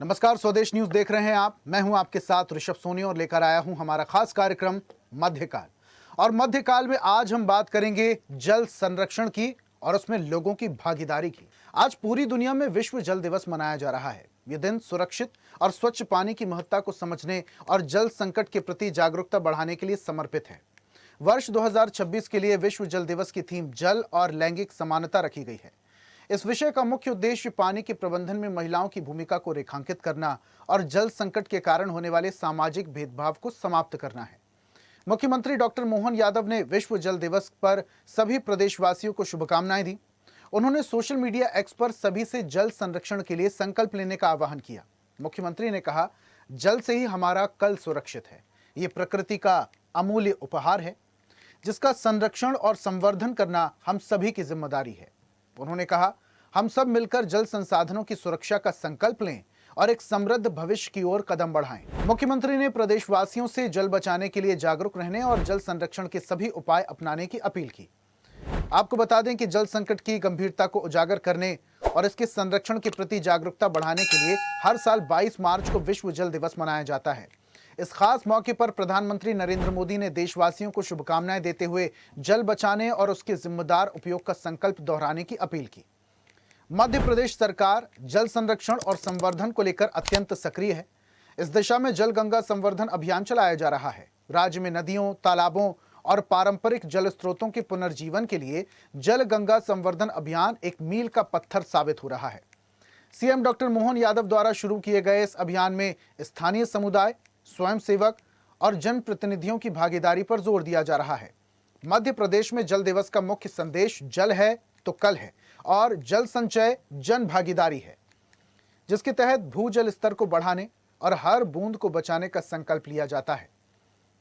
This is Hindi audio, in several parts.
नमस्कार, स्वदेश न्यूज देख रहे हैं आप। मैं हूं आपके साथ ऋषभ सोनी और लेकर आया हूं हमारा खास कार्यक्रम मध्यकाल। और मध्यकाल में आज हम बात करेंगे जल संरक्षण की और उसमें लोगों की भागीदारी की। आज पूरी दुनिया में विश्व जल दिवस मनाया जा रहा है। ये दिन सुरक्षित और स्वच्छ पानी की महत्ता को समझने और जल संकट के प्रति जागरूकता बढ़ाने के लिए समर्पित है। वर्ष 2026 के लिए विश्व जल दिवस की थीम जल और लैंगिक समानता रखी गई है। इस विषय का मुख्य उद्देश्य पानी के प्रबंधन में महिलाओं की भूमिका को रेखांकित करना और जल संकट के कारण होने वाले सामाजिक भेदभाव को समाप्त करना है। मुख्यमंत्री डॉक्टर मोहन यादव ने विश्व जल दिवस पर सभी प्रदेशवासियों को शुभकामनाएं दी। उन्होंने सोशल मीडिया एक्स पर सभी से जल संरक्षण के लिए संकल्प लेने का आह्वान किया। मुख्यमंत्री ने कहा, जल से ही हमारा कल सुरक्षित है। ये प्रकृति का अमूल्य उपहार है जिसका संरक्षण और संवर्धन करना हम सभी की जिम्मेदारी है। उन्होंने कहा, हम सब मिलकर जल संसाधनों की सुरक्षा का संकल्प लें और एक समृद्ध भविष्य की ओर कदम बढ़ाएं। मुख्यमंत्री ने प्रदेशवासियों से जल बचाने के लिए जागरूक रहने और जल संरक्षण के सभी उपाय अपनाने की अपील की। आपको बता दें कि जल संकट की गंभीरता को उजागर करने और इसके संरक्षण के प्रति जागरूकता बढ़ाने के लिए हर साल 22 मार्च को विश्व जल दिवस मनाया जाता है। इस खास मौके पर प्रधानमंत्री नरेंद्र मोदी ने देशवासियों को शुभकामनाएं देते हुए जल बचाने और उसके जिम्मेदार उपयोग का संकल्प दोहराने की अपील की। मध्य प्रदेश सरकार जल संरक्षण और संवर्धन को लेकर अत्यंत सक्रिय है। इस दिशा में जल गंगा संवर्धन अभियान चलाया जा रहा है। राज्य में नदियों, तालाबों और पारंपरिक जल स्रोतों के पुनर्जीवन के लिए जल गंगा संवर्धन अभियान एक मील का पत्थर साबित हो रहा है। सीएम डॉक्टर मोहन यादव द्वारा शुरू किए गए इस अभियान में स्थानीय समुदाय, स्वयंसेवक और जनप्रतिनिधियों की भागीदारी पर जोर दिया जा रहा है। मध्य प्रदेश में जल दिवस का मुख्य संदेश जल है तो कल है और जल संचय जन भागीदारी है, जिसके तहत भूजल स्तर को बढ़ाने और हर बूंद को बचाने का संकल्प लिया जाता है।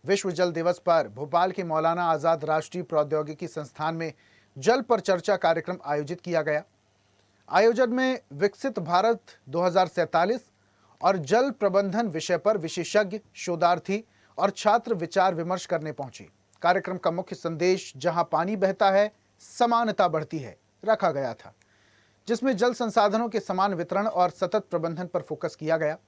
विश्व जल दिवस पर भोपाल के मौलाना आजाद राष्ट्रीय प्रौद्योगिकी संस्थान में जल पर चर्चा कार्यक्रम आयोजित किया गया। आयोजन में विकसित भारत 2047 और जल प्रबंधन विषय पर विशेषज्ञ, शोधार्थी और छात्र विचार विमर्श करने पहुंचे। कार्यक्रम का मुख्य संदेश जहां पानी बहता है, समानता बढ़ती है रखा गया था, जिसमें जल संसाधनों के समान वितरण और सतत प्रबंधन पर फोकस किया गया।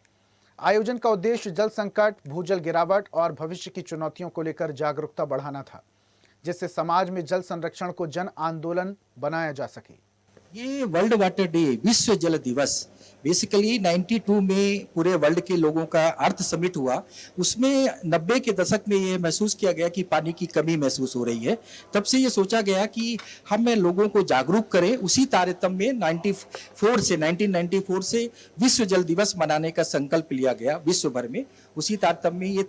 आयोजन का उद्देश्य जल संकट, भूजल गिरावट और भविष्य की चुनौतियों को लेकर जागरूकता बढ़ाना था, जिससे समाज में जल संरक्षण को जन आंदोलन बनाया जा सके। ये वर्ल्ड वाटर डे, विश्व जल दिवस, बेसिकली 92 में पूरे वर्ल्ड के लोगों का अर्थ समिट हुआ। उसमें 90 के दशक में ये महसूस किया गया कि पानी की कमी महसूस हो रही है। तब से ये सोचा गया कि हम लोगों को जागरूक करें। उसी तारतम्य में 1994 से विश्व जल दिवस मनाने का संकल्प लिया गया विश्व भर में। उसी तारतम्य में ये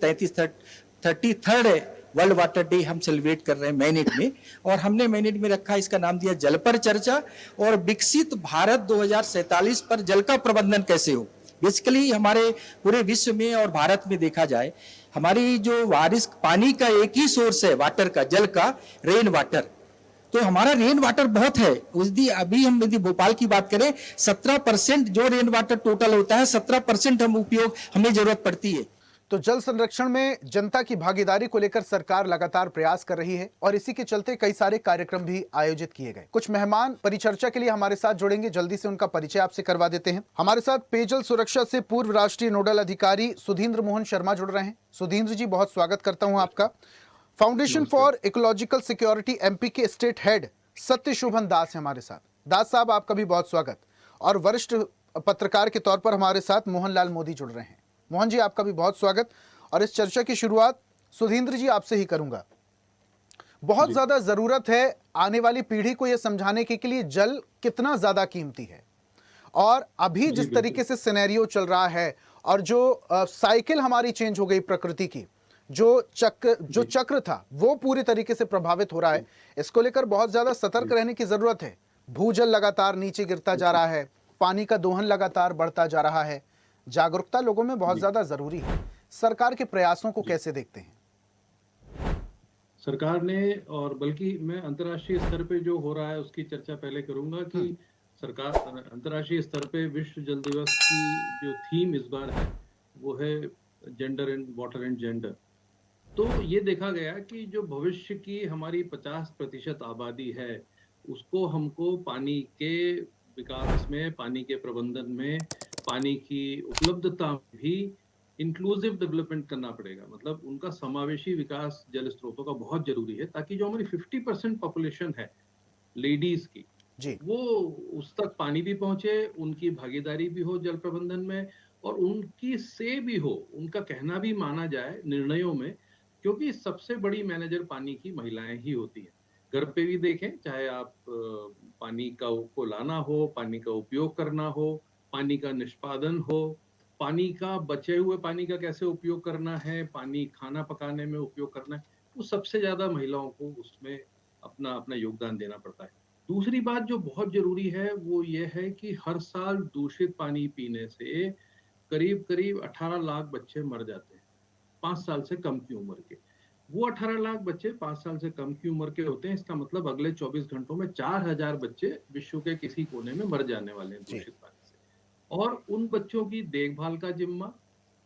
33rd वर्ल्ड वाटर डे हम सेलिब्रेट कर रहे हैं मैनेट में, और हमने मैनेट में रखा, इसका नाम दिया जल पर चर्चा और विकसित भारत 2047 पर जल का प्रबंधन कैसे हो। बेसिकली हमारे पूरे विश्व में और भारत में देखा जाए, हमारी जो बारिश पानी का एक ही सोर्स है वाटर का, जल का, रेन वाटर। तो हमारा रेन वाटर बहुत है। अभी हम यदि भोपाल की बात करें, 17% जो रेन वाटर टोटल होता है, 17% हम उपयोग हमें जरूरत पड़ती है। तो जल संरक्षण में जनता की भागीदारी को लेकर सरकार लगातार प्रयास कर रही है और इसी के चलते कई सारे कार्यक्रम भी आयोजित किए गए। कुछ मेहमान परिचर्चा के लिए हमारे साथ जुड़ेंगे, जल्दी से उनका परिचय आपसे करवा देते हैं। हमारे साथ पेयजल सुरक्षा से पूर्व राष्ट्रीय नोडल अधिकारी सुधींद्र मोहन शर्मा जुड़ रहे हैं। सुधींद्र जी, बहुत स्वागत करता हूँ आपका। Foundation for ecological security MP के स्टेट हेड सत्य शोभन दास है हमारे साथ। दास साहब, आपका भी बहुत स्वागत। और वरिष्ठ पत्रकार के तौर पर हमारे साथ मोहन लाल मोदी जुड़ रहे हैं। मोहन जी, आपका भी बहुत स्वागत। और इस चर्चा की शुरुआत सुधींद्र जी आपसे ही करूंगा। बहुत ज्यादा जरूरत है आने वाली पीढ़ी को यह समझाने के लिए जल कितना ज्यादा कीमती है, और अभी जिस तरीके से सिनेरियो चल रहा है और जो साइकिल हमारी चेंज हो गई प्रकृति की, जो चक्र था वो पूरी तरीके से प्रभावित हो रहा है। इसको लेकर बहुत ज्यादा सतर्क रहने की जरूरत है। भूजल लगातार नीचे गिरता जा रहा है, पानी का दोहन लगातार बढ़ता जा रहा है। जागरूकता लोगों में बहुत ज्यादा जरूरी है। सरकार के प्रयासों को कैसे देखते हैं? सरकार ने, और बल्कि मैं अंतर्राष्ट्रीय स्तर पे जो हो रहा है उसकी चर्चा पहले करूंगा कि सरकार अंतर्राष्ट्रीय स्तर पे विश्व जल दिवस की जो थीम इस बार है वो है gender and water and gender. तो ये देखा गया कि जो भविष्य की हमारी 50% आबादी है उसको हमको पानी के विकास में, पानी के प्रबंधन में पानी की उपलब्धता में भी इंक्लूसिव डेवलपमेंट करना पड़ेगा। मतलब उनका समावेशी विकास जल स्रोतों का बहुत जरूरी है, ताकि जो हमारी 50% पॉपुलेशन है लेडीज की, जी। वो उस तक पानी भी पहुंचे, उनकी भागीदारी भी हो जल प्रबंधन में, और उनकी से भी हो, उनका कहना भी माना जाए निर्णयों में, क्योंकि सबसे बड़ी मैनेजर पानी की महिलाएं ही होती हैं। घर पे भी देखें, चाहे आप पानी को लाना हो, पानी का उपयोग करना हो, पानी का निष्पादन हो, पानी का बचे हुए पानी का कैसे उपयोग करना है, पानी खाना पकाने में उपयोग करना है, वो सबसे ज्यादा महिलाओं को उसमें अपना अपना योगदान देना पड़ता है। दूसरी बात जो बहुत जरूरी है वो ये है कि हर साल दूषित पानी पीने से करीब करीब 18 लाख बच्चे मर जाते हैं 5 साल से कम की उम्र के। वो 18 लाख बच्चे 5 साल से कम की उम्र के होते हैं। इसका मतलब अगले 24 घंटों में 4000 बच्चे विश्व के किसी कोने में मर जाने वाले हैं जी। दूषित पानी से। और उन बच्चों की देखभाल का जिम्मा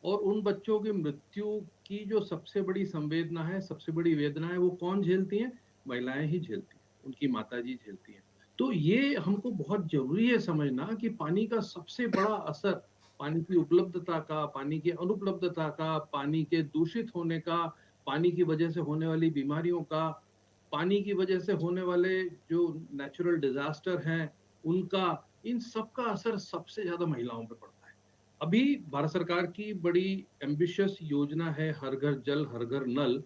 और उन बच्चों की मृत्यु की जो सबसे बड़ी संवेदना है, सबसे बड़ी वेदना है, वो कौन झेलती है? महिलाएं ही झेलती हैं, उनकी माताजी झेलती हैं। तो ये हमको बहुत जरूरी है समझना कि पानी का सबसे बड़ा असर, पानी की उपलब्धता का, पानी की अनुपलब्धता का, पानी के दूषित होने का, पानी की वजह से होने वाली बीमारियों का, पानी की वजह से होने वाले जो नेचुरल डिजास्टर हैं उनका, इन सब का असर सबसे ज्यादा महिलाओं पे पड़ता है। अभी भारत सरकार की बड़ी एम्बिशियस योजना है हर घर जल हर घर नल।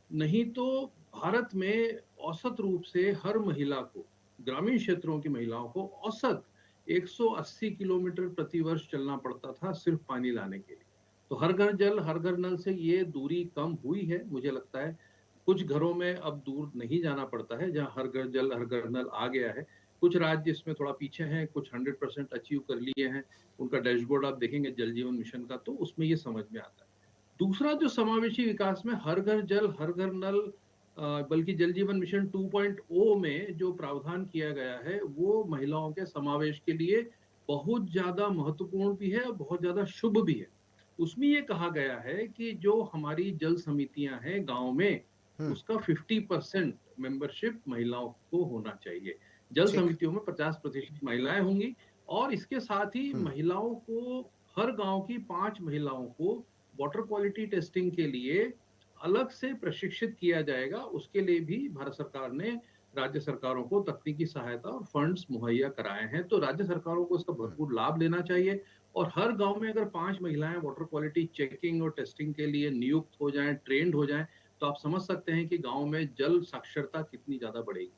नहीं तो भारत में औसत रूप से हर महिला को, ग्रामीण क्षेत्रों की महिलाओं को औसत 180 किलोमीटर प्रति वर्ष चलना पड़ता था सिर्फ पानी लाने के लिए। तो हर घर जल हर घर नल से ये दूरी कम हुई है मुझे लगता है। कुछ घरों में अब दूर नहीं जाना पड़ता है, जहां हर घर जल हर घर नल आ गया है। कुछ राज्य इसमें थोड़ा पीछे हैं, कुछ 100% अचीव कर लिए हैं। उनका डैशबोर्ड आप देखेंगे जल जीवन मिशन का, तो उसमें ये समझ में आता है। दूसरा जो समावेशी विकास में हर घर जल हर घर नल, बल्कि जल जीवन मिशन 2.0 में जो प्रावधान किया गया है वो महिलाओं के समावेश के लिए बहुत ज्यादा महत्वपूर्ण भी है और बहुत ज्यादा शुभ भी है। उसमें ये कहा गया है कि जो हमारी जल समितियां हैं गांव में, हम्म। उसका 50% मेंबरशिप महिलाओं को होना चाहिए। जल ठीक। समितियों में 50% महिलाएं होंगी। और इसके साथ ही हम्म। महिलाओं को, हर गांव की 5 महिलाओं को वाटर क्वालिटी टेस्टिंग के लिए अलग से प्रशिक्षित किया जाएगा। उसके लिए भी भारत सरकार ने राज्य सरकारों को तकनीकी सहायता और फंड्स मुहैया कराए हैं। तो राज्य सरकारों को इसका हम्म। भरपूर लाभ लेना चाहिए। और हर गांव में अगर 5 महिलाएं वाटर क्वालिटी चेकिंग और टेस्टिंग के लिए नियुक्त हो जाएं, ट्रेंड हो जाएं, तो आप समझ सकते हैं कि गांव में जल साक्षरता कितनी ज्यादा बढ़ेगी।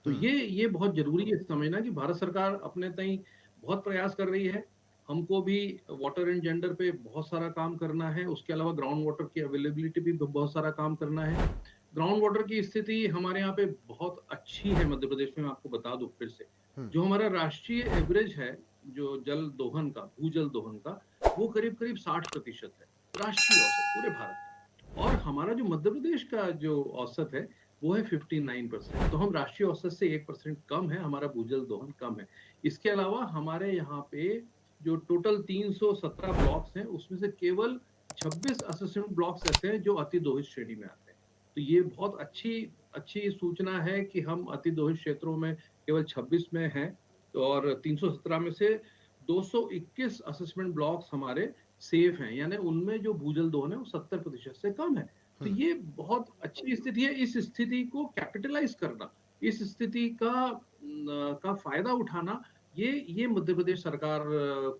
तो हम्म। ये बहुत जरूरी है समझना कि भारत सरकार अपने तई बहुत प्रयास कर रही है। हमको भी वाटर एंड जेंडर पे बहुत सारा काम करना है। उसके अलावा ग्राउंड वाटर की अवेलेबिलिटी भी बहुत सारा काम करना है। ग्राउंड वाटर की स्थिति हमारे यहाँ पे बहुत अच्छी है मध्य प्रदेश में। मैं आपको बता दूं फिर से, हम्म। जो हमारा राष्ट्रीय एवरेज है जो जल दोहन का, भूजल दोहन का, वो करीब करीब 60% है, राष्ट्रीय औसत पूरे भारत का। और हमारा जो मध्य प्रदेश का जो औसत है वो है 59%। तो हम राष्ट्रीय औसत से 1% कम है, हमारा भूजल दोहन कम है। इसके अलावा हमारे यहाँ पे जो टोटल 317 ब्लॉक्स हैं उसमें से केवल 26 असेसमेंट ब्लॉक्स ऐसे हैं जो अति दोहित श्रेणी में आते हैं। तो ये बहुत अच्छी अच्छी सूचना है कि हम अति दोहित क्षेत्रों में केवल 26 में हैं। और 317 में से 221 असेसमेंट ब्लॉक्स हमारे सेफ हैं, यानी उनमें जो भूजल दोहन है वो 70% से कम है। तो हम्म। ये बहुत अच्छी स्थिति है। इस स्थिति को कैपिटलाइज करना, इस स्थिति का फायदा उठाना, ये मध्य प्रदेश सरकार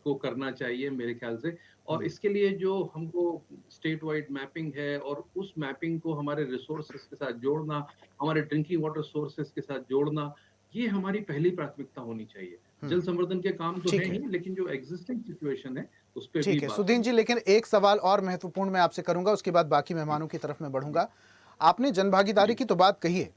को करना चाहिए मेरे ख्याल से। और हम्म। इसके लिए जो हमको स्टेट वाइड मैपिंग है और उस मैपिंग को हमारे रिसोर्सेस के साथ जोड़ना, हमारे ड्रिंकिंग वाटर सोर्सेस के साथ जोड़ना, ये हमारी पहली प्राथमिकता होनी चाहिए। हम्म। जल संवर्धन के काम तो है ठीक ही, है। लेकिन जो एग्जिस्टिंग सिचुएशन है उस पर भी ठीक है बात सुदीन होनी जी, चाहिए। लेकिन एक सवाल और महत्वपूर्ण मैं आपसे करूंगा, उसके बाद बाकी जी मेहमानों की तरफ मैं जी बढ़ूंगा। आपने जनभागीदारी जी की तो बात कही है,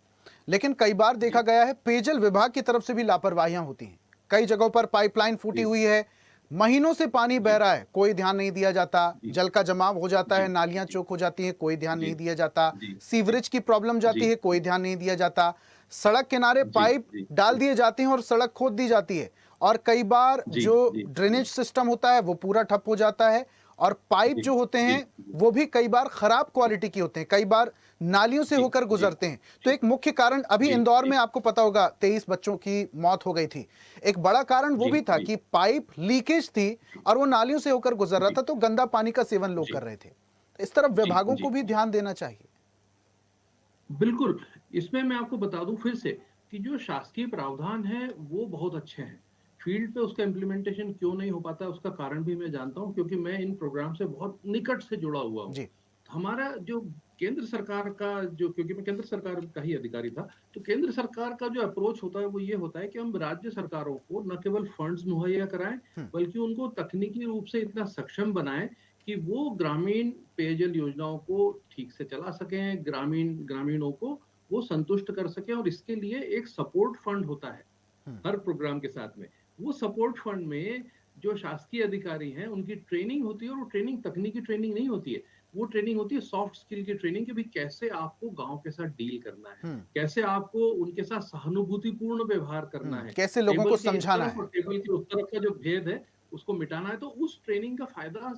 लेकिन कई बार देखा जी गया है पेयजल विभाग की तरफ से भी लापरवाहियां होती हैं। कई जगहों पर पाइपलाइन फूटी जी हुई है, महीनों से पानी बह जी रहा है, कोई ध्यान नहीं दिया जाता। जी जल का जमाव हो जाता जी है, नालियां जी चौक हो जाती हैं, कोई ध्यान जी नहीं दिया जाता। जी जी सीवरेज की प्रॉब्लम जी जाती है, कोई ध्यान नहीं दिया जाता। सड़क किनारे जी पाइप जी डाल दिए जाते हैं और सड़क खोद दी जाती है। और कई बार जी जो जी जी ड्रेनेज सिस्टम होता है वो पूरा ठप हो जाता है और पाइप जी, जो होते हैं जी, वो भी कई बार खराब क्वालिटी की होते हैं, कई बार नालियों से जी, होकर जी, गुजरते हैं। तो जी, एक मुख्य कारण अभी जी, इंदौर जी, में आपको पता होगा 23 बच्चों की मौत हो गई थी। एक बड़ा कारण वो जी, भी था जी, कि पाइप लीकेज थी जी, और वो नालियों से होकर गुजर रहा जी, था, तो गंदा पानी का सेवन लोग जी, कर रहे थे। तो इस तरफ जी, विभागों को जी, भी जी। ध्यान देना चाहिए। बिल्कुल, इसमें मैं आपको बता दूँ फिर से कि जो शासकीय प्रावधान है, वो बहुत अच्छे हैं। फ़ील्ड पे उसका इम्प्लीमेंटेशन क्यों नहीं हो पाता, उसका कारण भी मैं जानता हूँ क्योंकि मैं इन प्रोग्राम से बहुत निकट से जुड़ा हुआ हूँ। जी। हमारा जो केंद्र सरकार का जो क्योंकि मैं केंद्र सरकार का ही अधिकारी था, तो केंद्र सरकार का जो अप्रोच होता है, वो ये होता है कि हम राज्य सरकारों को न केवल फंड्स मुहैया कराएँ, हुँ, बल्कि उनको तकनीकी रूप से इतना सक्षम बनाएँ कि वो ग्रामीण पेयजल योजनाओं को ठीक से चला सकें, ग्रामीणों को वो संतुष्ट कर सकें और इसके लिए एक सपोर्ट फंड होता है, हुँ, हर प्रोग्राम के साथ में। वो सपोर्ट फंड में जो शासकीय अधिकारी हैं, उनकी ट्रेनिंग होती है और वो ट्रेनिंग तकनीकी ट्रेनिंग नहीं होती है। वो ट्रेनिंग होती है सॉफ्ट स्किल की ट्रेनिंग कि भई कैसे आपको गाँव के साथ डील करना है, हुँ, कैसे आपको उनके साथ सहानुभूतिपूर्ण व्यवहार करना है। कैसे लोगों को टेबल के इस समझाना तरफ है। और टेबल के उस तरफ का जो भेद है, उसको मिटाना है, तो उस ट्रेनिंग का फ़ायदा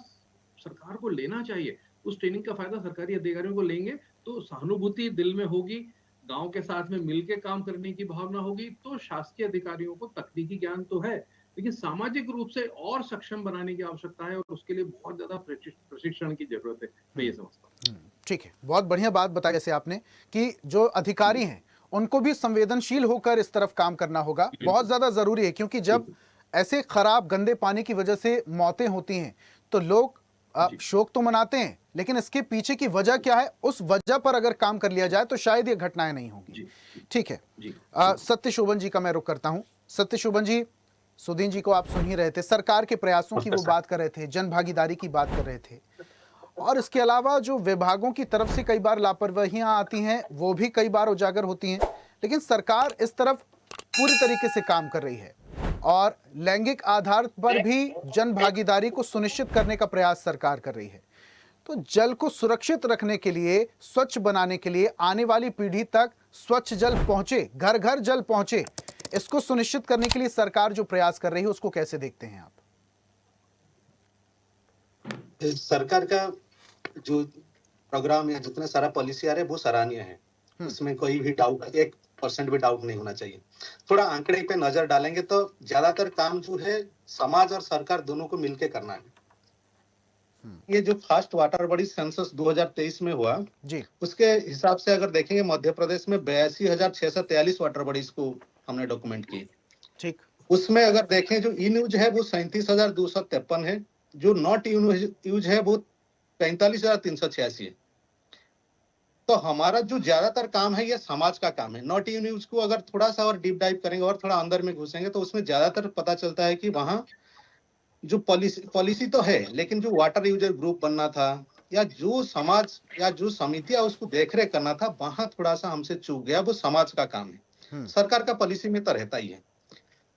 सरकार को लेना चाहिए। उस ट्रेनिंग का फ़ायदा सरकारी अधिकारियों को लेंगे, तो सहानुभूति दिल में होगी, गाँव के साथ में मिलके काम करने की भावना होगी, तो शासकीय अधिकारियों को तकनीकी ज्ञान तो है, लेकिन सामाजिक रूप से और सक्षम बनाने की आवश्यकता है और उसके लिए बहुत ज़्यादा प्रशिक्षण की ज़रूरत है, मैं ये समझता हूँ। ठीक है, बहुत बढ़िया बात बताई जैसे आपने कि जो अधिकारी जी, हैं, उनको भी संवेदनशील होकर इस तरफ काम करना होगा। बहुत बिल्कुल, ज़्यादा ज़रूरी है क्योंकि जब बिल्कुल। ऐसे खराब गंदे पानी की वजह से मौतें होती हैं, तो लोग जी, शोक तो मनाते हैं, लेकिन इसके पीछे की वजह क्या है, उस वजह पर अगर काम कर लिया जी, जाए, तो शायद ये घटनाएँ नहीं होंगी। जी, जी, ठीक है। जी, बिल्कुल। सत्य शोभन जी का मैं रुख करता हूँ। सत्य शोभन जी, सुदीन जी को आप सुन ही रहे थे, सरकार के प्रयासों की वो बात कर रहे थे, जन भागीदारी की बात कर रहे थे। और इसके अलावा जो विभागों की तरफ से कई बार लापरवाहियां आती हैं, वो भी कई बार उजागर होती हैं, लेकिन सरकार इस तरफ पूरी तरीके से काम कर रही है और लैंगिक आधार पर भी जन भागीदारी को सुनिश्चित करने का प्रयास सरकार कर रही है। तो जल को सुरक्षित रखने के लिए, स्वच्छ बनाने के लिए, आने वाली पीढ़ी तक स्वच्छ जल पहुंचे, घर घर जल पहुंचे, इसको सुनिश्चित करने के लिए सरकार जो प्रयास कर रही है, उसको कैसे देखते हैं आप? सरकार का जो प्रोग्राम या जितना सारा पॉलिसी आ रहा है वो सराहनीय है। हम्म, उसमें कोई भी डाउट 1% भी डाउट नहीं होना चाहिए। थोड़ा आंकड़े पे नजर डालेंगे तो ज्यादातर काम जो है समाज और सरकार दोनों को मिलके करना है। ये जो फर्स्ट वाटर बॉडी सेंसस 2023 में हुआ, जी। उसके हिसाब से अगर देखेंगे मध्य प्रदेश में 82,643 वाटर बॉडीज को हमने डॉक्यूमेंट की। ठीक। उसमें अगर देखें जो इन यूज है वो 37,253 है, जो नॉट यूज है वो 45,386 है। तो हमारा जो ज्यादातर काम है ये समाज का काम है। नॉट इन यूज को अगर थोड़ा सा और डीप डाइव करेंगे और थोड़ा अंदर में घुसेंगे तो उसमें ज्यादातर पता चलता है कि वहां जो पॉलिसी पॉलिसी तो है, लेकिन जो वाटर यूजर ग्रुप बनना था या जो समाज या जो समितियां उसको देखरेख करना था, वहां थोड़ा सा हमसे चूक गया। वो समाज का काम है, हम्म, सरकार का पॉलिसी में तो रहता ही है।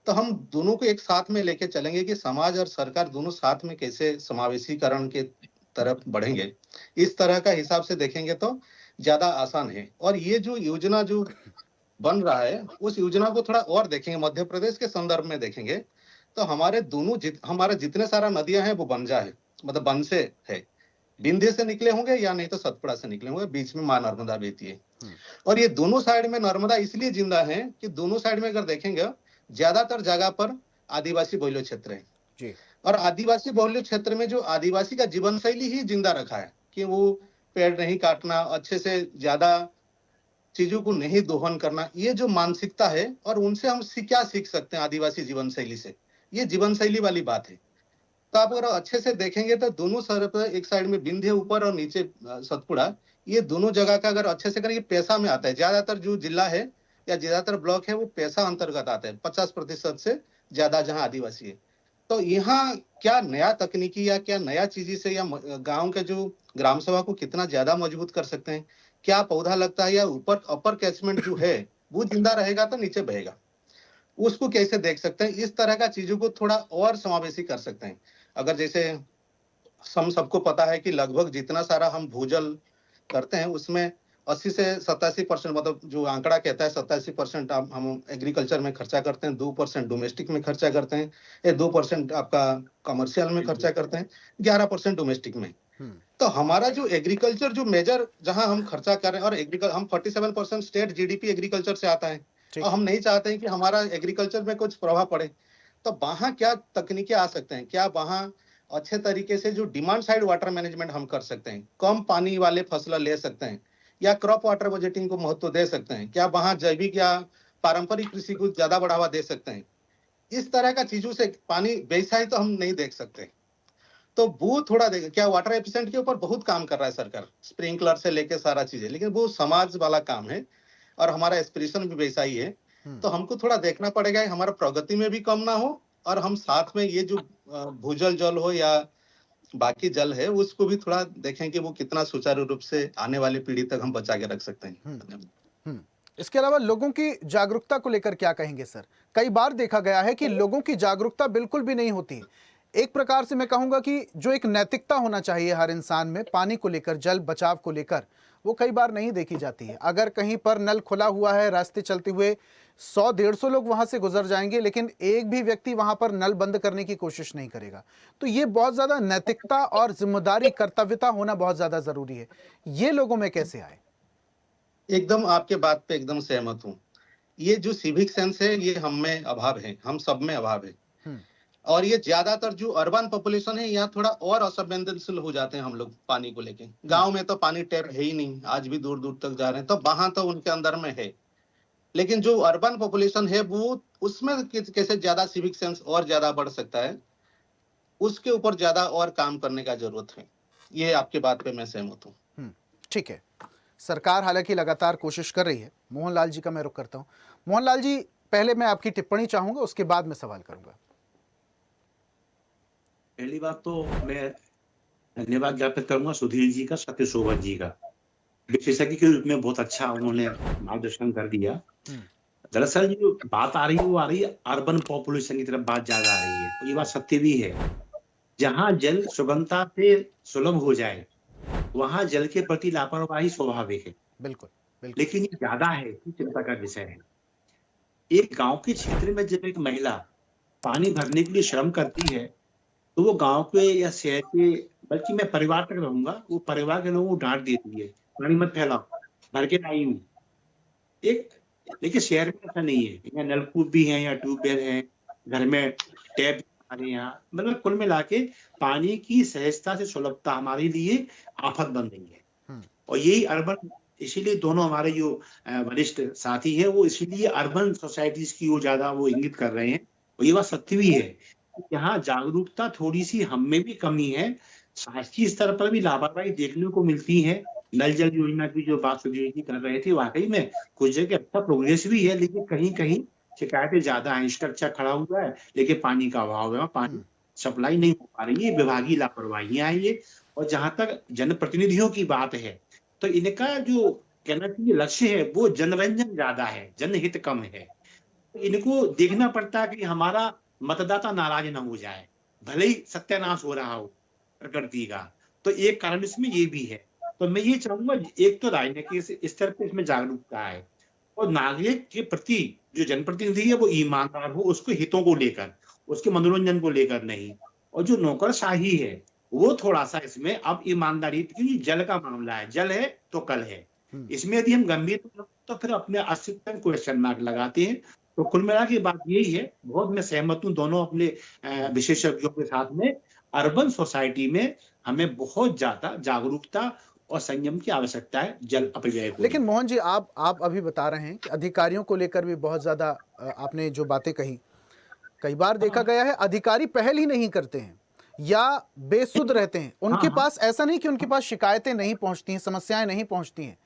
तो हम दोनों को एक साथ में लेके चलेंगे कि समाज और सरकार दोनों साथ में कैसे समावेशीकरण के तरफ बढ़ेंगे। इस तरह का हिसाब से देखेंगे तो ज्यादा आसान है। और ये जो योजना जो बन रहा है उस योजना को थोड़ा और देखेंगे, मध्य प्रदेश के संदर्भ में देखेंगे तो हमारे दोनों हमारा जितने सारा नदियां हैं वो बंजा है, मतलब बन से है। विंध्य से निकले होंगे या नहीं तो सतपुड़ा से निकले होंगे, बीच में मां नर्मदा बहती है। हम्म, और ये दोनों साइड में नर्मदा इसलिए जिंदा है कि दोनों साइड में अगर देखेंगे ज्यादातर जगह पर आदिवासी बहुल्य क्षेत्र है। जी। और आदिवासी बहुल्य क्षेत्र में जो आदिवासी का जीवन शैली ही जिंदा रखा है कि वो पेड़ नहीं काटना, अच्छे से ज्यादा चीजों को नहीं दोहन करना, ये जो मानसिकता है और उनसे हम क्या सीख सकते हैं आदिवासी जीवन शैली से, ये जीवन शैली वाली बात है। तो आप अगर अच्छे से देखेंगे तो दोनों तरफ एक साइड में विंध्य ऊपर और नीचे सतपुड़ा, ये दोनों जगह का अगर अच्छे से करें, ये पैसा में आता है। ज्यादातर जो जिला है या ज्यादातर ब्लॉक है वो पैसा अंतर्गत आता है, 50% से ज्यादा जहाँ आदिवासी है। तो यहाँ क्या नया तकनीकी या क्या नया चीजी से या गांव के जो ग्राम सभा को कितना ज्यादा मजबूत कर सकते हैं, क्या पौधा लगता है या ऊपर अपर कैचमेंट जो है वो जिंदा रहेगा तो नीचे बहेगा, उसको कैसे देख सकते हैं। इस तरह का चीजों को थोड़ा और समावेशी कर सकते हैं। अगर जैसे हम सबको पता है कि लगभग जितना सारा हम भूजल करते हैं उसमें 80 से 87% मतलब जो आंकड़ा कहता है 87% हम एग्रीकल्चर में खर्चा करते हैं, 2% डोमेस्टिक में खर्चा करते हैं, ये 2% आपका कमर्शियल में खर्चा करते हैं, 11% डोमेस्टिक में। हम्म, तो हमारा जो एग्रीकल्चर जो मेजर जहां हम खर्चा कर रहे हैं, और हम 47% स्टेट जीडीपी एग्रीकल्चर से आता है, ठीक। और हम नहीं चाहते हैं कि हमारा एग्रीकल्चर में कुछ प्रभाव पड़े। तो वहां क्या तकनीकें आ सकते हैं, क्या वहां अच्छे तरीके से जो डिमांड साइड वाटर मैनेजमेंट हम कर सकते हैं, कम पानी वाले फसल ले सकते हैं, या क्रॉप वाटर बजटिंग को महत्व दे सकते हैं, क्या वहां जैविक या पारंपरिक कृषि को ज्यादा बढ़ावा दे सकते हैं। इस तरह का चीजों से पानी व्यवसाय तो हम नहीं देख सकते। तो वो थोड़ा देखें, क्या वाटर एफिशिएंट के ऊपर बहुत काम कर रहा है सरकार, स्प्रिंकलर से लेके सारा चीजें, लेकिन वो समाज वाला काम है और हमारा एस्पिरेशन भी वैसा ही है। तो हमको थोड़ा देखना पड़ेगा हमारा प्रगति में भी कम ना हो, और हम साथ में ये जो भूजल जल हो या बाकी जल है उसको भी थोड़ा देखें कि वो कितना सुचारू रूप से आने वाली पीढ़ी तक हम बचा के रख सकते हैं। हम्म। इसके अलावा लोगों की जागरूकता को लेकर क्या कहेंगे सर? कई बार देखा गया है कि लोगों की जागरूकता बिल्कुल भी नहीं होती। एक प्रकार से मैं कहूंगा कि जो एक नैतिकता होना चाहिए हर इंसान में पानी को लेकर, जल बचाव को लेकर, वो कई बार नहीं देखी जाती है। अगर कहीं पर नल खुला हुआ है, रास्ते चलते हुए 100-150 लोग वहां से गुजर जाएंगे, लेकिन एक भी व्यक्ति वहां पर नल बंद करने की कोशिश नहीं करेगा। तो ये बहुत ज्यादा नैतिकता और जिम्मेदारी, कर्तव्यता होना बहुत ज्यादा जरूरी है। ये लोगों में कैसे आए? एकदम आपके बात पे एकदम सहमत हूँ। ये जो सिविक सेंस है ये हम में अभाव है, हम सब में अभाव है। और ये ज्यादातर जो अर्बन पॉपुलेशन है यहाँ थोड़ा और असंवेदनशील हो जाते हैं हम लोग पानी को लेके। गांव में तो पानी टैप है ही नहीं, आज भी दूर दूर तक जा रहे हैं, तो वहां तो उनके अंदर में है। लेकिन जो अर्बन पॉपुलेशन है वो उसमें कैसे ज्यादा सिविक सेंस और ज्यादा बढ़ सकता है, उसके ऊपर ज्यादा और काम करने का जरूरत है। ये आपके बात पे मैं सहमत हूँ। ठीक है। सरकार हालांकि लगातार कोशिश कर रही है। मोहनलाल जी का मैं रुख करता हूं। मोहनलाल जी, पहले मैं आपकी टिप्पणी चाहूंगा, उसके बाद मैं सवाल करूंगा। पहली बात तो मैं धन्यवाद ज्ञापित करूंगा सुधीर जी का, सत्य शोभन जी का। विशेषज्ञ के रूप में बहुत अच्छा उन्होंने मार्गदर्शन कर दिया। दरअसल जो बात आ रही है वो आ रही है अर्बन पॉपुलेशन की तरफ बात ज्यादा आ रही है, और ये बात सत्य भी है। जहां जल सुगमता से सुलभ हो जाए वहां जल के प्रति लापरवाही स्वाभाविक है। बिल्कुल, बिल्कुल। लेकिन ये ज्यादा है, ये चिंता का विषय है। एक गांव के क्षेत्र में जब एक महिला पानी भरने के लिए श्रम करती है तो वो गांव के या शहर के, बल्कि मैं परिवार तक रहूंगा, वो परिवार के लोगों को डांट देती है, पानी मत फैलाओ, भर के लाई हूँ। एक लेकिन शहर में ऐसा नहीं है, यहाँ नलकूप भी है या ट्यूबवेल है, घर में टैप हमारे यहाँ, मतलब कुल मिला के पानी की सहजता से सुलभता हमारे लिए आफत बन रही है। और यही अर्बन, इसीलिए दोनों हमारे जो वरिष्ठ साथी हैं वो इसीलिए अर्बन सोसाइटीज की वो ज्यादा वो इंगित कर रहे हैं। और ये बात सत्य भी है, यहाँ जागरूकता थोड़ी सी हम में भी कमी है, शासकीय स्तर पर भी लापरवाही देखने को मिलती है। नल जल योजना की जो बात सुधीर जी कर रहे थे, वाकई में कुछ जगह अच्छा प्रोग्रेस भी है, लेकिन कहीं कहीं शिकायतें ज्यादा हैं। स्ट्रक्चर खड़ा हुआ है लेकिन पानी का अभाव है, पानी सप्लाई नहीं हो पा रही है, विभागीय लापरवाहियां हैं ये। और जहां तक जनप्रतिनिधियों की बात है तो इनका जो कहना चाहिए लक्ष्य है वो जनरंजन ज्यादा है, जनहित कम है। इनको देखना पड़ता है कि हमारा मतदाता नाराज ना हो जाए, भले ही सत्यानाश हो रहा हो प्रकृति का। तो एक कारण इसमें ये भी है। तो मैं ये चाहूंगा, एक तो राजनीतिक स्तर पर इसमें जागरूकता है, और नागरिक के प्रति जो जनप्रतिनिधि है वो ईमानदार हो, उसको हितों को लेकर, उसके मनोरंजन को लेकर नहीं। और जो नौकरशाही है वो थोड़ा सा इसमें अब ईमानदारी, क्योंकि जल का मामला है, जल है तो कल है, इसमें यदि हम गंभीर तो फिर अपने अस्तित्व में क्वेश्चन मार्क लगाते हैं। तो कुल मिला के बात यही है, बहुत मैं सहमत हूँ दोनों अपने विशेषज्ञों के साथ में। अर्बन सोसाइटी में हमें बहुत ज्यादा जागरूकता और संयम की आवश्यकता है जल अपव्यय को। लेकिन मोहन जी, आप अभी बता रहे हैं कि अधिकारियों को लेकर भी बहुत ज्यादा आपने जो बातें कही, कई बार देखा गया है अधिकारी पहल ही नहीं करते हैं या बेसुध रहते हैं। उनके पास, ऐसा नहीं कि उनके पास शिकायतें नहीं पहुंचती हैं, समस्याएं नहीं पहुंचती हैं,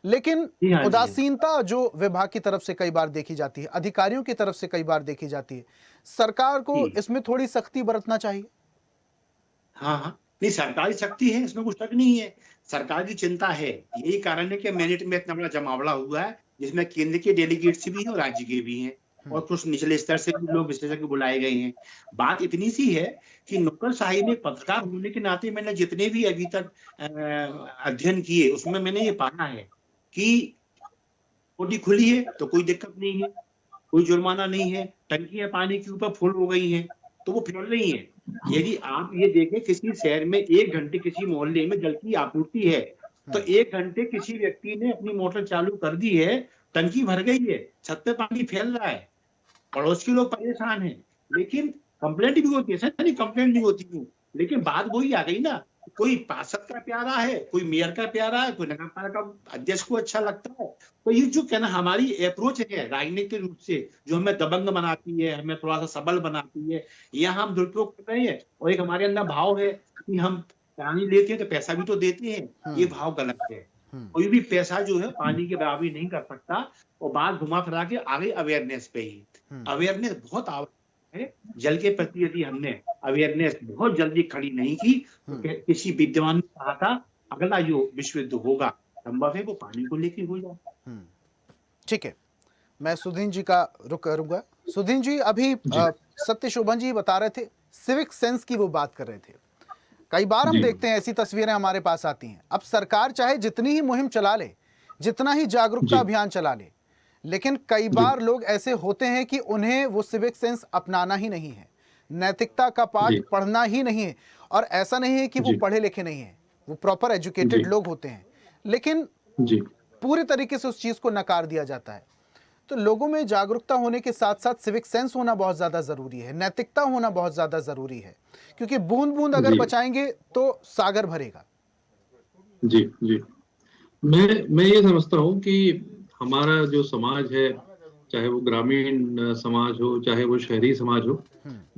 लेकिन उदासीनता जो विभाग की तरफ से कई बार देखी जाती है, अधिकारियों की तरफ से कई बार देखी जाती है। सरकार को इसमें थोड़ी सख्ती बरतना चाहिए। हाँ, नहीं, सरकारी शक्ति है, इसमें कुछ शक नहीं है, सरकार की चिंता है। यही कारण है कि मैनेट में इतना बड़ा जमावड़ा हुआ है, जिसमें केंद्र के डेलीगेट्स भी हैं और राज्य के भी हैं, और कुछ निचले स्तर से भी लोग विशेषज्ञ बुलाए गए हैं। बात इतनी सी है कि नौकरशाही में पत्रकार होने के नाते मैंने जितने भी अभी तक अध्ययन किए उसमें मैंने ये पाना है कि टोटी खुली है तो कोई दिक्कत नहीं है, कोई जुर्माना नहीं है, टंकियां पानी के ऊपर फुल हो गई हैं तो वो फुल रही हैं। यदि आप ये देखें किसी शहर में 1 घंटे किसी मोहल्ले में जल की आपूर्ति है, तो 1 घंटे किसी व्यक्ति ने अपनी मोटर चालू कर दी है, टंकी भर गई है, छत पे पानी फैल रहा है, पड़ोस के लोग परेशान हैं, लेकिन कंप्लेंट भी होती है, ऐसा नहीं कंप्लेंट नहीं होती है, लेकिन बात वही आ गई ना, कोई पार्षद का प्यारा है, कोई मेयर का प्यारा है, कोई नगर पालिका अध्यक्ष को अच्छा लगता है। तो ये जो कहना हमारी अप्रोच है राजनीतिक रूप से, जो हमें दबंग बनाती है, हमें थोड़ा सा सबल बनाती है, यहाँ हम दुरुपयोग कर रहे हैं। और एक हमारे अंदर भाव है कि हम पानी लेते हैं तो पैसा भी तो देते हैं, ये भाव गलत है। कोई भी पैसा जो है पानी के बराबरी नहीं कर सकता। और बात घुमा फिरा के आगे अवेयरनेस पे ही, अवेयरनेस बहुत आवश्यक है। जल के प्रति यदि हमने अवेयरनेस बहुत जल्दी खड़ी नहीं की तो किसी विद्वान ने कहा था अगला जो विश्व युद्ध होगा संभव है वो पानी को लेके हो जाए। ठीक है, मैं सुधीन जी का रुख करूंगा। सुधीन जी, अभी सत्य शोभन जी बता रहे थे, सिविक सेंस की वो बात कर रहे थे। कई बार हम देखते हैं ऐसी तस्वीरें हमारे पास आती हैं। अब सरकार चाहे जितनी ही मुहिम चला ले, जितना ही जागरूकता अभियान चला ले, लेकिन कई बार लोग ऐसे होते हैं कि उन्हें वो सिविक सेंस अपनाना ही नहीं है, नैतिकता का पाठ पढ़ना ही नहीं है। और ऐसा नहीं है कि वो पढ़े लिखे नहीं है, वो प्रॉपर एजुकेटेड लोग होते हैं, लेकिन पूरे तरीके से उस चीज को नकार दिया जाता है। तो लोगों में जागरूकता होने के साथ साथ सिविक सेंस होना बहुत ज्यादा जरूरी है, नैतिकता होना बहुत ज्यादा जरूरी है, क्योंकि बूंद बूंद अगर बचाएंगे तो सागर भरेगा। जी जी, मैं ये समझता हूँ कि हमारा जो समाज है, चाहे वो ग्रामीण समाज हो चाहे वो शहरी समाज हो,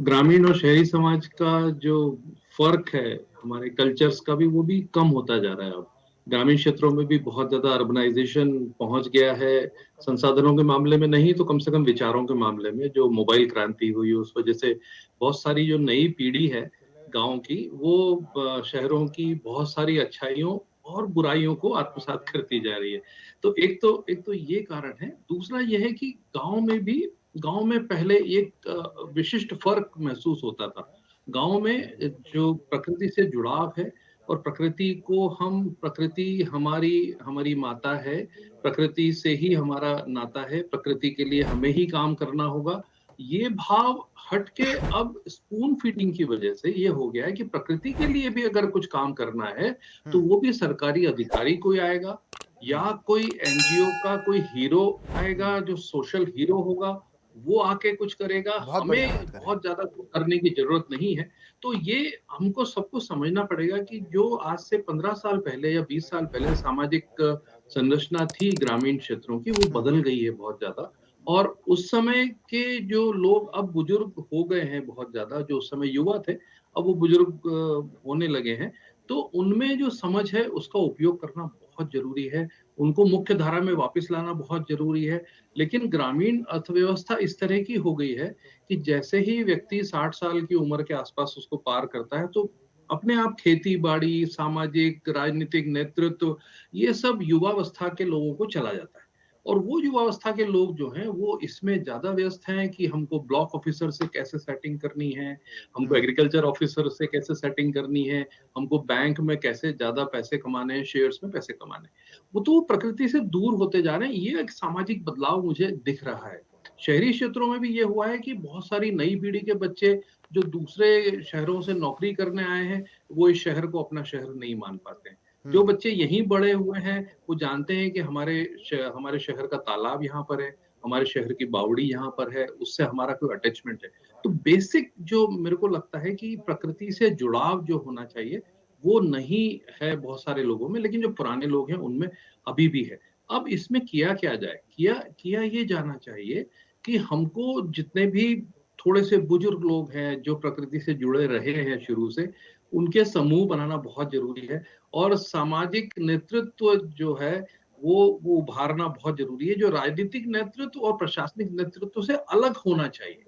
ग्रामीण और शहरी समाज का जो फर्क है हमारे कल्चर्स का भी, वो भी कम होता जा रहा है। अब ग्रामीण क्षेत्रों में भी बहुत ज्यादा अर्बनाइजेशन पहुंच गया है, संसाधनों के मामले में नहीं तो कम से कम विचारों के मामले में। जो मोबाइल क्रांति हुई उस वजह से बहुत सारी जो नई पीढ़ी है गांव की, वो शहरों की बहुत सारी अच्छाइयों और बुराइयों को आत्मसात करती जा रही है। तो एक तो ये कारण है। दूसरा यह है कि गांव में पहले एक विशिष्ट फर्क महसूस होता था। गांव में जो प्रकृति से जुड़ाव है और प्रकृति हमारी माता है, प्रकृति से ही हमारा नाता है, प्रकृति के लिए हमें ही काम करना होगा, ये भाव हट के अब स्पून फीडिंग की वजह से ये हो गया है कि प्रकृति के लिए भी अगर कुछ काम करना है तो वो भी सरकारी अधिकारी कोई आएगा या कोई एनजीओ का कोई हीरो आएगा जो सोशल हीरो होगा, वो आके कुछ करेगा। हमें बहुत ज्यादा करने की जरूरत नहीं है। तो ये हमको सबको समझना पड़ेगा कि जो आज से 15 साल पहले या 20 साल पहले सामाजिक संरचना थी ग्रामीण क्षेत्रों की, वो बदल गई है बहुत ज्यादा। और उस समय के जो लोग अब बुजुर्ग हो गए हैं बहुत ज्यादा, जो उस समय युवा थे अब वो बुजुर्ग होने लगे हैं, तो उनमें जो समझ है उसका उपयोग करना बहुत जरूरी है, उनको मुख्य धारा में वापस लाना बहुत जरूरी है। लेकिन ग्रामीण अर्थव्यवस्था इस तरह की हो गई है कि जैसे ही व्यक्ति 60 साल की उम्र के आसपास उसको पार करता है तो अपने आप खेती बाड़ी, सामाजिक, राजनीतिक नेतृत्व, ये सब युवावस्था के लोगों को चला जाता है। और वो युवावस्था के लोग जो हैं वो इसमें ज्यादा व्यस्त हैं कि हमको ब्लॉक ऑफिसर से कैसे सेटिंग करनी है, हमको एग्रीकल्चर ऑफिसर से कैसे सेटिंग करनी है, हमको बैंक में कैसे ज्यादा पैसे कमाने हैं, शेयर्स में पैसे कमाने हैं। वो तो प्रकृति से दूर होते जा रहे हैं। ये एक सामाजिक बदलाव मुझे दिख रहा है। शहरी क्षेत्रों में भी ये हुआ है कि बहुत सारी नई पीढ़ी के बच्चे जो दूसरे शहरों से नौकरी करने आए हैं, वो इस शहर को अपना शहर नहीं मान पाते हैं। जो बच्चे यहीं बड़े हुए हैं वो जानते हैं कि हमारे शहर का तालाब यहाँ पर है, हमारे शहर की बावड़ी यहाँ पर है, उससे हमारा कोई अटैचमेंट है। तो बेसिक जो मेरे को लगता है कि प्रकृति से जुड़ाव जो होना चाहिए वो नहीं है बहुत सारे लोगों में, लेकिन जो पुराने लोग हैं उनमें अभी भी है। अब इसमें किया क्या जाए? किया ये जाना चाहिए कि हमको जितने भी थोड़े से बुजुर्ग लोग हैं जो प्रकृति से जुड़े रहे हैं शुरू से, उनके समूह बनाना बहुत जरूरी है। और सामाजिक नेतृत्व जो है वो उभारना बहुत जरूरी है, जो राजनीतिक नेतृत्व और प्रशासनिक नेतृत्व से अलग होना चाहिए।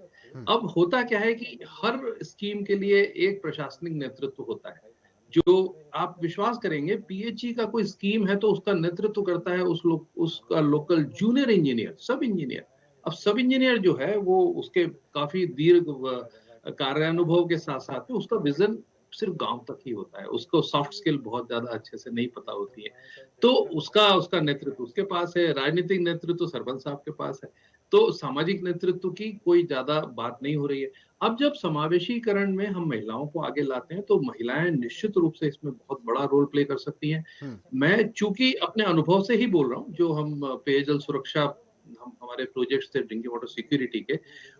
अब होता क्या है कि हर स्कीम के लिए एक प्रशासनिक नेतृत्व होता है। जो आप विश्वास करेंगे, पीएचई का कोई स्कीम है तो उसका नेतृत्व करता है उसका लोकल जूनियर इंजीनियर, सब इंजीनियर। अब सब इंजीनियर जो है वो उसके काफी दीर्घ कार्यानुभव के साथ साथ में उसका विजन सिर्फ गांव तक ही होता है, उसको सॉफ्ट स्किल बहुत ज्यादा अच्छे से नहीं पता होती है। तो उसका नेतृत्व उसके पास है, राजनीतिक नेतृत्व सरपंच साहब के पास है, तो सामाजिक नेतृत्व की कोई ज्यादा बात नहीं हो रही है। अब जब समावेशीकरण में हम महिलाओं को आगे लाते हैं तो महिलाएं निश्चित रूप से इसमें बहुत बड़ा रोल प्ले कर सकती हैं। मैं चूंकि अपने अनुभव से ही बोल रहा हूँ, जो हम पेयजल सुरक्षा हमारे प्रोजेक्ट्स थे ड्रिंकिंग वाटर सिक्योरिटी के,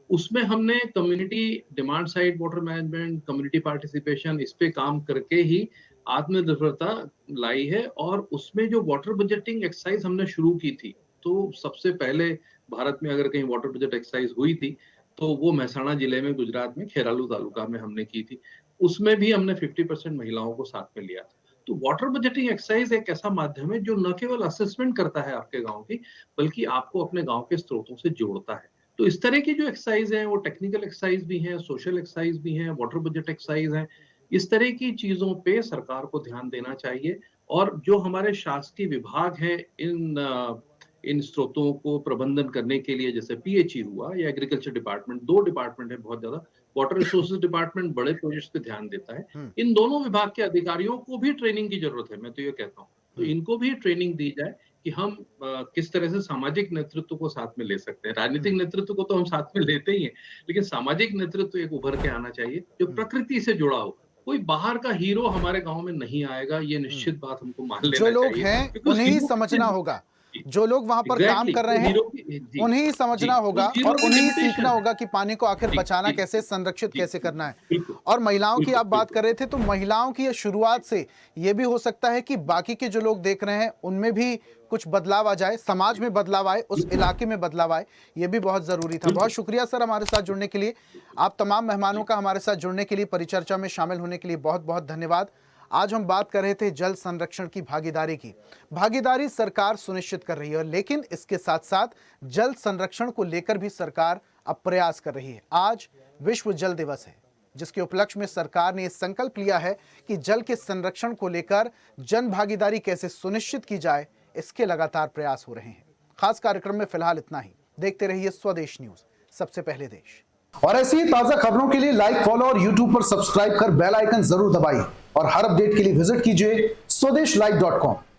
उसमें हमने community demand side water management, community participation, इस पे काम करके ही आत्मनिर्भरता लाई है। और उसमें जो वाटर बजटिंग एक्सरसाइज हमने शुरू की थी, तो सबसे पहले भारत में अगर कहीं वाटर बजट एक्सरसाइज हुई थी तो वो महसाणा जिले में, गुजरात में खेरालू तालुका में हमने की थी। उसमें भी हमने 50% महिलाओं को साथ में लिया था। तो वाटर बजटिंग एक्सरसाइज एक ऐसा माध्यम है जो न केवल असेसमेंट करता है आपके गांव की, बल्कि आपको अपने गांव के स्रोतों से जोड़ता है। तो इस तरह की जो एक्सरसाइज है वो टेक्निकल एक्सरसाइज भी हैं, सोशल एक्सरसाइज भी हैं, वाटर बजट एक्सरसाइज हैं। इस तरह की चीजों पे सरकार को ध्यान देना चाहिए। और जो हमारे शासकीय विभाग हैं इन स्रोतों को प्रबंधन करने के लिए, जैसे पीएचई हुआ या एग्रीकल्चर डिपार्टमेंट, 2 डिपार्टमेंट है बहुत ज्यादा। वाटर रिसोर्सेज डिपार्टमेंट बड़े प्रोजेक्ट्स पे ध्यान देता है। इन दोनों विभाग के अधिकारियों को भी ट्रेनिंग की जरूरत है, मैं तो ये कहता हूँ। तो इनको भी ट्रेनिंग दी जाए कि हम किस तरह से सामाजिक नेतृत्व को साथ में ले सकते हैं। राजनीतिक नेतृत्व को तो हम साथ में लेते ही हैं, लेकिन सामाजिक नेतृत्व एक उभर के आना चाहिए जो प्रकृति से जुड़ा हो। कोई बाहर का हीरो हमारे गांव में नहीं आएगा, ये निश्चित बात हमको मान लेना जो चाहिए। लोग हैं उन्हें ही समझना होगा, जो लोग वहां पर काम कर रहे हैं उन्हें ही समझना होगा और उन्हें ही सीखना होगा कि पानी को आखिर बचाना कैसे, संरक्षित कैसे करना है। और महिलाओं की आप बात कर रहे थे, तो महिलाओं की शुरुआत से ये भी हो सकता है कि बाकी के जो लोग देख रहे हैं उनमें भी कुछ बदलाव आ जाए, समाज में बदलाव आए, उस इलाके में बदलाव आए। ये भी बहुत जरूरी था। बहुत शुक्रिया सर हमारे साथ जुड़ने के लिए। आप तमाम मेहमानों का हमारे साथ जुड़ने के लिए, परिचर्चा में शामिल होने के लिए बहुत बहुत धन्यवाद। आज हम बात कर रहे थे जल संरक्षण की भागीदारी की। भागीदारी सरकार सुनिश्चित कर रही है, लेकिन इसके साथ साथ जल संरक्षण को लेकर भी सरकार अब प्रयास कर रही है। आज विश्व जल दिवस है, जिसके उपलक्ष्य में सरकार ने संकल्प लिया है कि जल के संरक्षण को लेकर जन भागीदारी कैसे सुनिश्चित की जाए, इसके लगातार प्रयास हो रहे हैं। खास कार्यक्रम में फिलहाल इतना ही। देखते रहिए स्वदेश न्यूज, सबसे पहले देश। और ऐसी ही ताजा खबरों के लिए लाइक, फॉलो और यूट्यूब पर सब्सक्राइब कर बेल आइकन जरूर दबाइए। और हर अपडेट के लिए विजिट कीजिए स्वदेशलाइव.com।